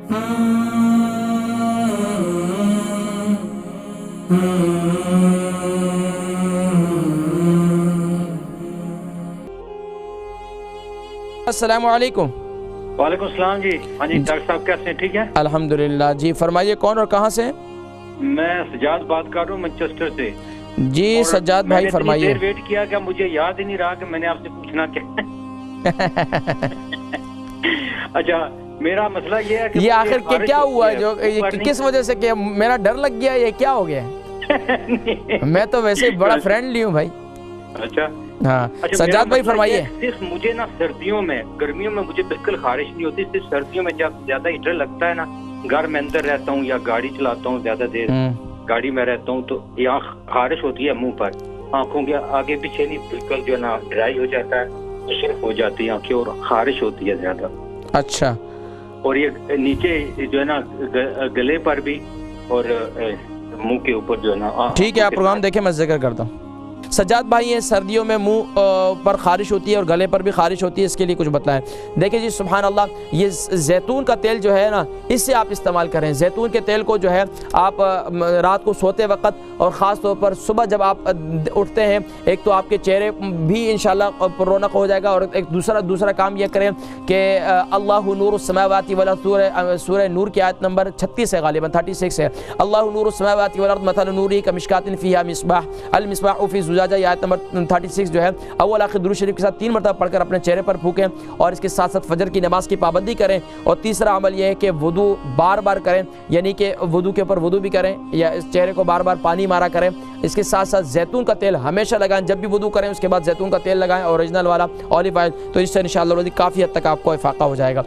अस्सलामु अलैकुम। वालेकुम सलाम जी। हाँ जी डॉक्टर साहब कैसे हैं? ठीक है अल्हम्दुलिल्लाह जी। फरमाइए कौन और कहाँ से? मैं सज्जाद बात कर रहा हूँ मैनचेस्टर से। जी सज्जाद भाई फरमाइए। मैंने वेट किया कि मुझे याद ही नहीं रहा कि मैंने आपसे पूछना क्या। अच्छा मेरा मसला ये है कि ये आखिर क्या हुआ जो किस वजह से कि मेरा डर लग गया, ये क्या हो गया? मैं तो वैसे बड़ा फ्रेंडली हूँ भाई। अच्छा हाँ सज्जाद भाई फरमाइए। सिर्फ मुझे ना सर्दियों में, गर्मियों में मुझे बिल्कुल खारिश नहीं होती। सिर्फ सर्दियों में जब ज्यादा हीटर लगता है ना, घर में अंदर रहता हूँ या गाड़ी चलाता हूँ, ज्यादा देर गाड़ी में रहता हूँ, तो यहाँ खारिश होती है मुंह पर, आंखों के आगे पीछे नहीं, बिल्कुल जो है ना ड्राई हो जाता है, सिर्फ हो जाती है आंखें और खारिश होती है ज्यादा। अच्छा। और ये नीचे जो है ना गले पर भी और मुंह के ऊपर जो है ना। ठीक है आप प्रोग्राम देखें, मैं जिक्र करता हूँ। सज्जाद भाई ये सर्दियों में मुंह पर खारिश होती है और गले पर भी खारिश होती है, इसके लिए कुछ बताएं। देखिए जी सुभान अल्लाह, ये जैतून का तेल जो है ना, इससे आप इस्तेमाल करें। जैतून के तेल को जो है आप रात को सोते वक्त और ख़ास तौर पर सुबह जब आप उठते हैं, एक तो आपके चेहरे भी इंशाल्लाह रौनक हो जाएगा, और एक दूसरा काम यह करें कि अल्लाहु नूरुस समावाति वल अर्द, सूरह नूर की आयत नंबर 36 है, गालिबन 36 है। अल्लाहु नूरुस समावाति वल अर्द मथलु नूरिही कमिश्कातिन फ़ीहा मिस्बाह अल मिस्बाहु फ़ी ज़ुजाजा, आयत नंबर 36 जो है अव्वल आखिर दुरूद शरीफ के साथ 3 मरतबा पढ़कर अपने चेहरे पर फूकें, और इसके साथ साथ फजर की नमाज की पाबंदी करें। और तीसरा अमल यह है कि वुदू बार बार करें, यानी कि वुदू के ऊपर वुदू भी करें या इस चेहरे को बार बार पानी मारा करें। इसके साथ साथ जैतून का तेल हमेशा लगाएं, जब भी वुदू करें उसके बाद जैतून का तेल लगाएं, ओरिजिनल वाला ऑलिव ऑयल, तो इससे इंशाअल्लाह काफ़ी हद तक आपको इफाका हो जाएगा।